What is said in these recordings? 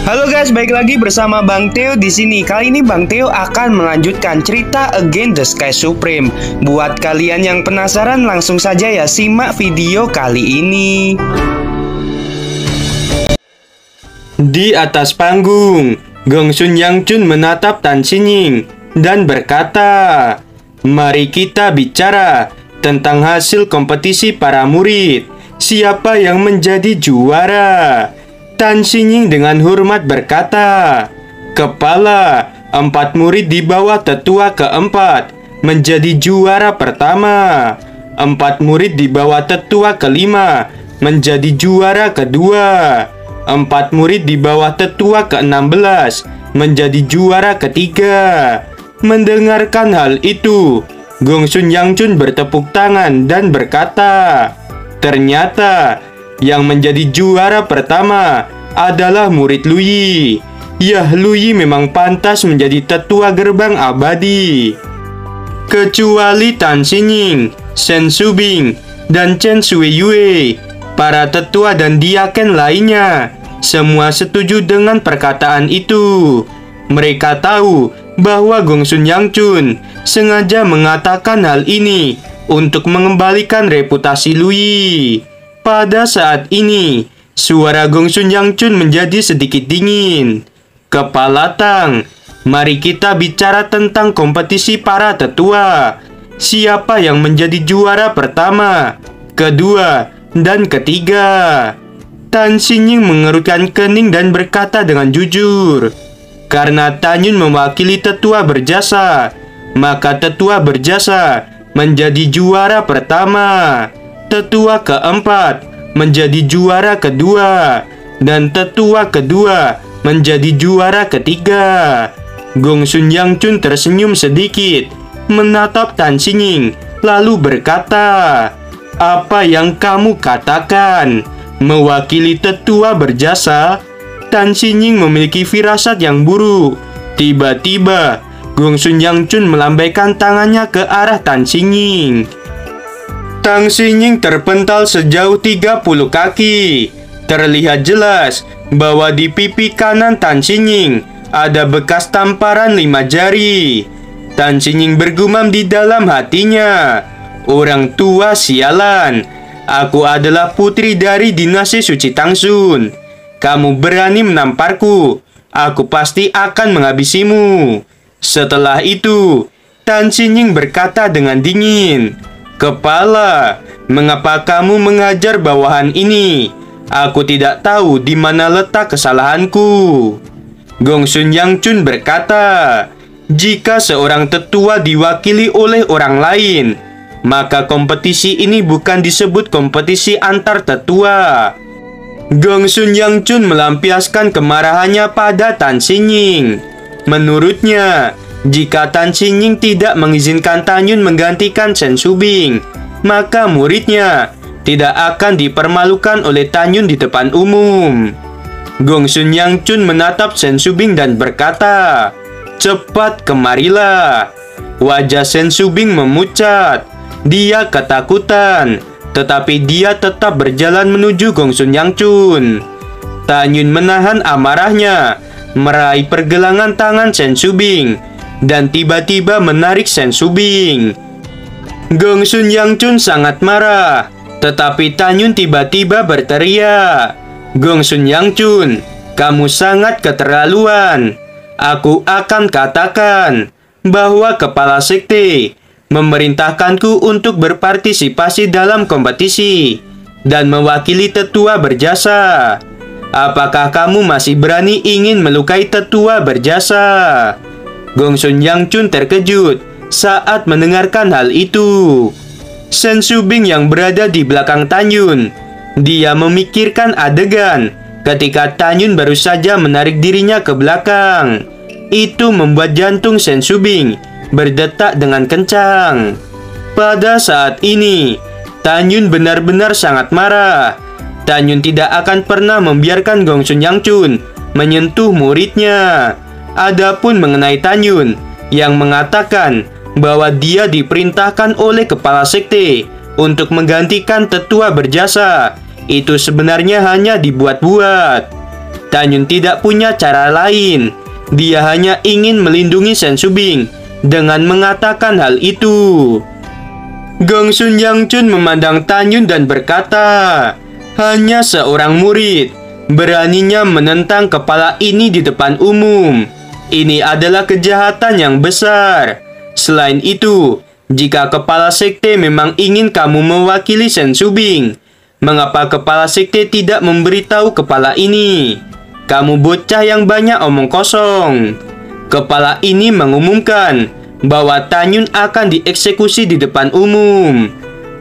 Halo guys, balik lagi bersama Bang Theo di sini. Kali ini Bang Theo akan melanjutkan cerita Against the Sky Supreme. Buat kalian yang penasaran, langsung saja ya simak video kali ini. Di atas panggung, Gongsun Yangchun menatap Tan Xingning dan berkata, "Mari kita bicara tentang hasil kompetisi para murid. Siapa yang menjadi juara?" Tan Xingning dengan hormat berkata, "Kepala, 4 murid di bawah tetua keempat menjadi juara pertama. 4 murid di bawah tetua kelima menjadi juara kedua. 4 murid di bawah tetua ke-16 menjadi juara ketiga." Mendengarkan hal itu, Gongsun Yangchun bertepuk tangan dan berkata, "Ternyata yang menjadi juara pertama adalah murid Lu Yi. Yah, Lu Yi memang pantas menjadi tetua gerbang abadi." Kecuali Tan Xingning, Shen Shubing, dan Chen Shuiyue, para tetua dan diaken lainnya semua setuju dengan perkataan itu. Mereka tahu bahwa Gongsun Yangchun sengaja mengatakan hal ini untuk mengembalikan reputasi Lu Yi. Pada saat ini, suara Gongsun Yangchun menjadi sedikit dingin. "Kepala Tang, mari kita bicara tentang kompetisi para tetua. Siapa yang menjadi juara pertama, kedua, dan ketiga?" Tan Xingning mengerutkan kening dan berkata dengan jujur, "Karena Tan Yun mewakili tetua berjasa, maka tetua berjasa menjadi juara pertama. Tetua keempat menjadi juara kedua, dan tetua kedua menjadi juara ketiga." Gongsun Yangchun tersenyum sedikit, menatap Tan Xingning, lalu berkata, "Apa yang kamu katakan? Mewakili tetua berjasa?" Tan Xingning memiliki firasat yang buruk. Tiba-tiba, Gongsun Yangchun melambaikan tangannya ke arah Tan Xingning. Tan Xingning terpental sejauh 30 kaki. Terlihat jelas bahwa di pipi kanan Tan Xingning ada bekas tamparan 5 jari. Tan Xingning bergumam di dalam hatinya, "Orang tua sialan, aku adalah putri dari dinasti Suci Tangsun. Kamu berani menamparku, aku pasti akan menghabisimu." Setelah itu, Tan Xingning berkata dengan dingin, "Kepala, mengapa kamu mengajar bawahan ini? Aku tidak tahu di mana letak kesalahanku." Gongsun Yangchun berkata, "Jika seorang tetua diwakili oleh orang lain, maka kompetisi ini bukan disebut kompetisi antar tetua." Gongsun Yangchun melampiaskan kemarahannya pada Tan Xingning. Menurutnya, jika Tan Xingning tidak mengizinkan Tan Yun menggantikan Shen Shubing, maka muridnya tidak akan dipermalukan oleh Tan Yun di depan umum. Gongsun Yangchun menatap Shen Shubing dan berkata, "Cepat kemarilah." Wajah Shen Shubing memucat. Dia ketakutan, tetapi dia tetap berjalan menuju Gongsun Yangchun. Tan Yun menahan amarahnya, meraih pergelangan tangan Shen Shubing, dan tiba-tiba menarik Shen Shubing. Gongsun Yangchun sangat marah, tetapi Tan Yun tiba-tiba berteriak, "Gongsun Yangchun, kamu sangat keterlaluan. Aku akan katakan bahwa kepala sekte memerintahkanku untuk berpartisipasi dalam kompetisi dan mewakili tetua berjasa. Apakah kamu masih berani ingin melukai tetua berjasa?" Gongsun Yangchun terkejut saat mendengarkan hal itu. Shen Shubing yang berada di belakang Tan Yun, dia memikirkan adegan ketika Tan Yun baru saja menarik dirinya ke belakang. Itu membuat jantung Shen Shubing berdetak dengan kencang. Pada saat ini, Tan Yun benar-benar sangat marah. Tan Yun tidak akan pernah membiarkan Gongsun Yangchun menyentuh muridnya. Adapun mengenai Tan Yun yang mengatakan bahwa dia diperintahkan oleh kepala sekte untuk menggantikan tetua berjasa, itu sebenarnya hanya dibuat-buat. Tanyun tidak punya cara lain. Dia hanya ingin melindungi Sen Subing dengan mengatakan hal itu. Gongsun Yangchun memandang Tanyun dan berkata, hanya seorang murid, beraninya menentang kepala ini di depan umum. Ini adalah kejahatan yang besar. Selain itu, jika kepala sekte memang ingin kamu mewakili Sen Subing, mengapa kepala sekte tidak memberitahu kepala ini? Kamu bocah yang banyak omong kosong. Kepala ini mengumumkan bahwa Tanyun akan dieksekusi di depan umum.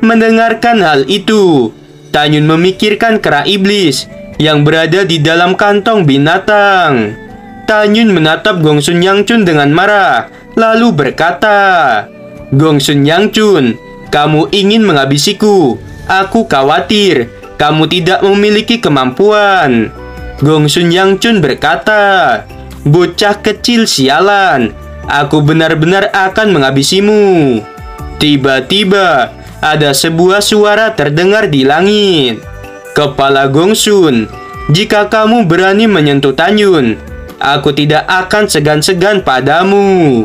Mendengarkan hal itu, Tanyun memikirkan kera iblis yang berada di dalam kantong binatang. Tanyun menatap Gongsun Yangchun dengan marah, lalu berkata, Gongsun Yangchun, kamu ingin menghabisiku. Aku khawatir kamu tidak memiliki kemampuan. Gongsun Yangchun berkata, bocah kecil sialan, aku benar-benar akan menghabisimu. Tiba-tiba, ada sebuah suara terdengar di langit. Kepala Gongsun, jika kamu berani menyentuh Tanyun, aku tidak akan segan-segan padamu.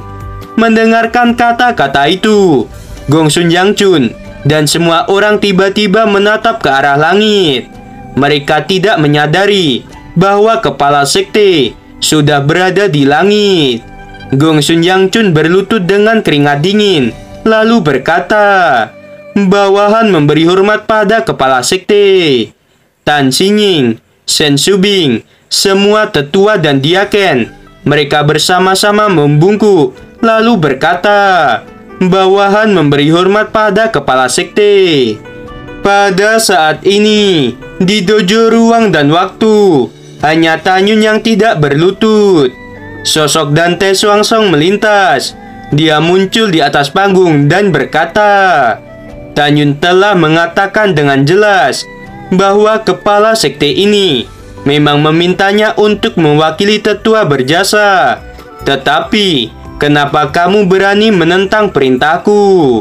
Mendengarkan kata-kata itu, Gongsun Yangchun dan semua orang tiba-tiba menatap ke arah langit. Mereka tidak menyadari bahwa kepala sekte sudah berada di langit. Gongsun Yangchun berlutut dengan keringat dingin, lalu berkata, bawahan memberi hormat pada kepala sekte. Tan Xingning, Sen Subing, semua tetua dan diaken, mereka bersama-sama membungkuk, lalu berkata, bawahan memberi hormat pada kepala sekte. Pada saat ini, di dojo ruang dan waktu, hanya Tanyun yang tidak berlutut. Sosok Dante Swangsong melintas. Dia muncul di atas panggung dan berkata, Tanyun telah mengatakan dengan jelas bahwa kepala sekte ini memang memintanya untuk mewakili tetua berjasa. Tetapi, kenapa kamu berani menentang perintahku?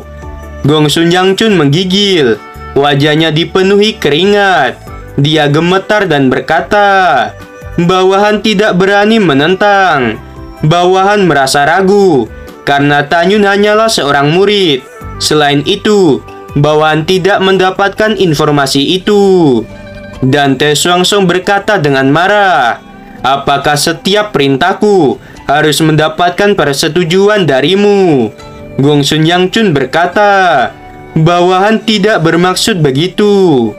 Gongsun Yangchun menggigil. Wajahnya dipenuhi keringat. Dia gemetar dan berkata, bawahan tidak berani menentang. Bawahan merasa ragu karena Tanyun hanyalah seorang murid. Selain itu, bawahan tidak mendapatkan informasi itu. Dante Swangsong berkata dengan marah, apakah setiap perintahku harus mendapatkan persetujuan darimu? Gongsun Yangchun berkata, bawahan tidak bermaksud begitu.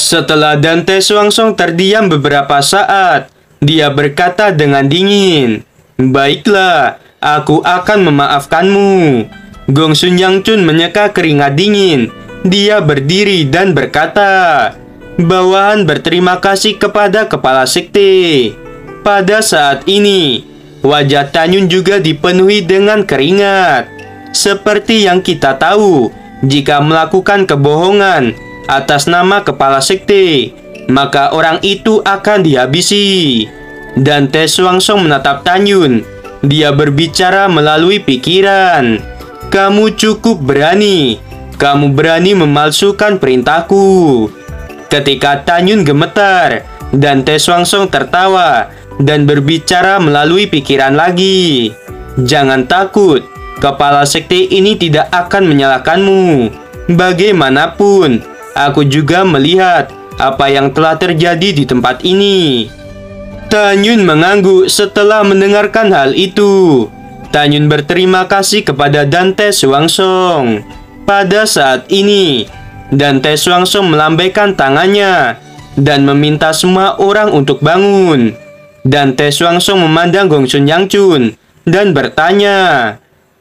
Setelah Dante Swangsong terdiam beberapa saat, dia berkata dengan dingin, baiklah, aku akan memaafkanmu. Gongsun Yangchun menyeka keringat dingin. Dia berdiri dan berkata, bawahan berterima kasih kepada kepala sekte. Pada saat ini, wajah Tanyun juga dipenuhi dengan keringat. Seperti yang kita tahu, jika melakukan kebohongan atas nama kepala sekte, maka orang itu akan dihabisi. Dante Swangsong menatap Tanyun. Dia berbicara melalui pikiran. Kamu cukup berani. Kamu berani memalsukan perintahku. Ketika Tanyun gemetar, Dante Swangsong tertawa dan berbicara melalui pikiran lagi. Jangan takut, kepala sekte ini tidak akan menyalahkanmu. Bagaimanapun, aku juga melihat apa yang telah terjadi di tempat ini. Tanyun mengangguk setelah mendengarkan hal itu. Tanyun berterima kasih kepada Dante Swangsong. Pada saat ini, Dante Swangsong melambaikan tangannya dan meminta semua orang untuk bangun. Dante Swangsong memandang Gongsun Yangchun dan bertanya,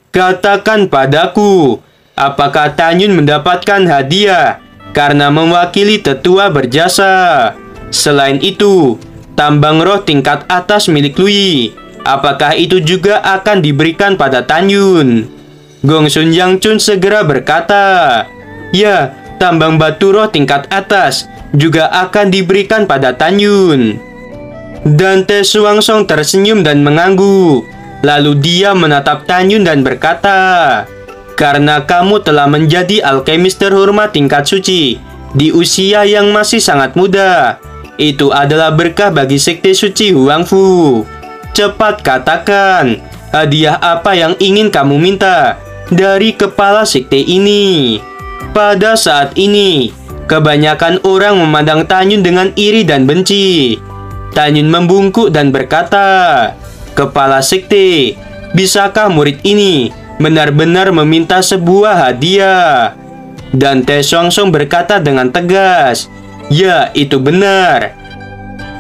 katakan padaku, apakah Tanyun mendapatkan hadiah karena mewakili tetua berjasa? Selain itu, tambang roh tingkat atas milik Lui, apakah itu juga akan diberikan pada Tanyun? Gongsun Yangchun segera berkata, ya, tambang batu roh tingkat atas juga akan diberikan pada Tanyun. Dante Swangsong tersenyum dan mengangguk. Lalu dia menatap Tanyun dan berkata, karena kamu telah menjadi alkemis terhormat tingkat suci di usia yang masih sangat muda, Itu adalah berkah bagi sekte suci Huangfu. Cepat katakan, hadiah apa yang ingin kamu minta dari kepala sekte ini? Pada saat ini, kebanyakan orang memandang Tanyun dengan iri dan benci. Tanyun membungkuk dan berkata, "Kepala sekte, bisakah murid ini benar-benar meminta sebuah hadiah?" Dan Te Song berkata dengan tegas, "Ya, itu benar."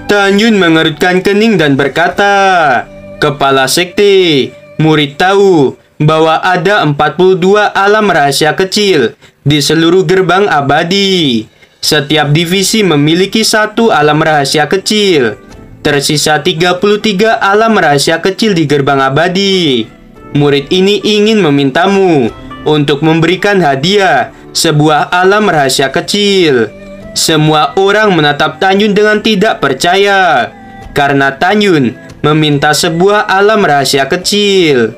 Tanyun mengerutkan kening dan berkata, "Kepala sekte, murid tahu bahwa ada 42 alam rahasia kecil di seluruh gerbang abadi. Setiap divisi memiliki satu alam rahasia kecil. Tersisa 33 alam rahasia kecil di gerbang abadi. Murid ini ingin memintamu untuk memberikan hadiah sebuah alam rahasia kecil." Semua orang menatap Tanyun dengan tidak percaya, karena Tanyun meminta sebuah alam rahasia kecil.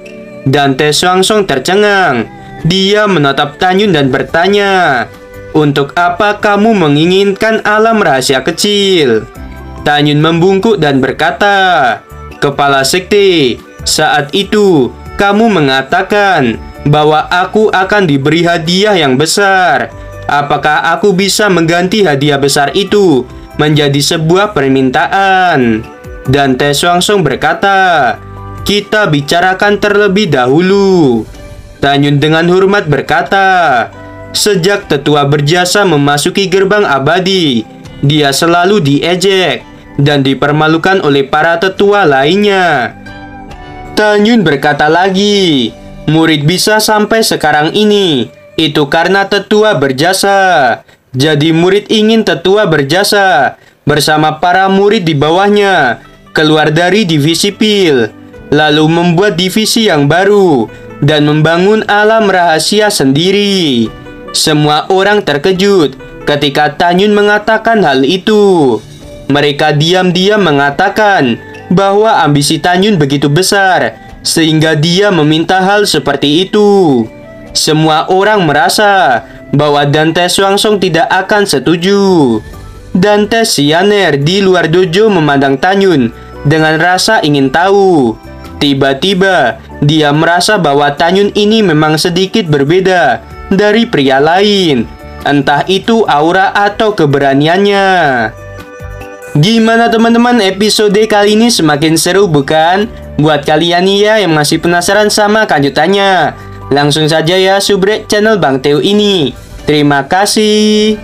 Dan Te Song tercengang. Dia menatap Tanyun dan bertanya, "Untuk apa kamu menginginkan alam rahasia kecil?" Tanyun membungkuk dan berkata, "Kepala sekte, saat itu kamu mengatakan bahwa aku akan diberi hadiah yang besar. Apakah aku bisa mengganti hadiah besar itu menjadi sebuah permintaan?" Dan Te Song berkata, "Kita bicarakan terlebih dahulu." Tanyun dengan hormat berkata, "Sejak tetua berjasa memasuki gerbang abadi, dia selalu diejek dan dipermalukan oleh para tetua lainnya." Tanyun berkata lagi, "Murid bisa sampai sekarang ini, itu karena tetua berjasa. Jadi murid ingin tetua berjasa bersama para murid di bawahnya keluar dari divisi pil, lalu membuat divisi yang baru dan membangun alam rahasia sendiri." Semua orang terkejut ketika Tanyun mengatakan hal itu. Mereka diam-diam mengatakan bahwa ambisi Tanyun begitu besar sehingga dia meminta hal seperti itu. Semua orang merasa bahwa Dante Swangsong tidak akan setuju. Dante Xianer di luar dojo memandang Tanyun dengan rasa ingin tahu. Tiba-tiba, dia merasa bahwa Tanyun ini memang sedikit berbeda dari pria lain. Entah itu aura atau keberaniannya. Gimana teman-teman, episode kali ini semakin seru bukan? Buat kalian nih ya yang masih penasaran sama kelanjutannya, langsung saja ya subrek channel Bang Teo ini. Terima kasih.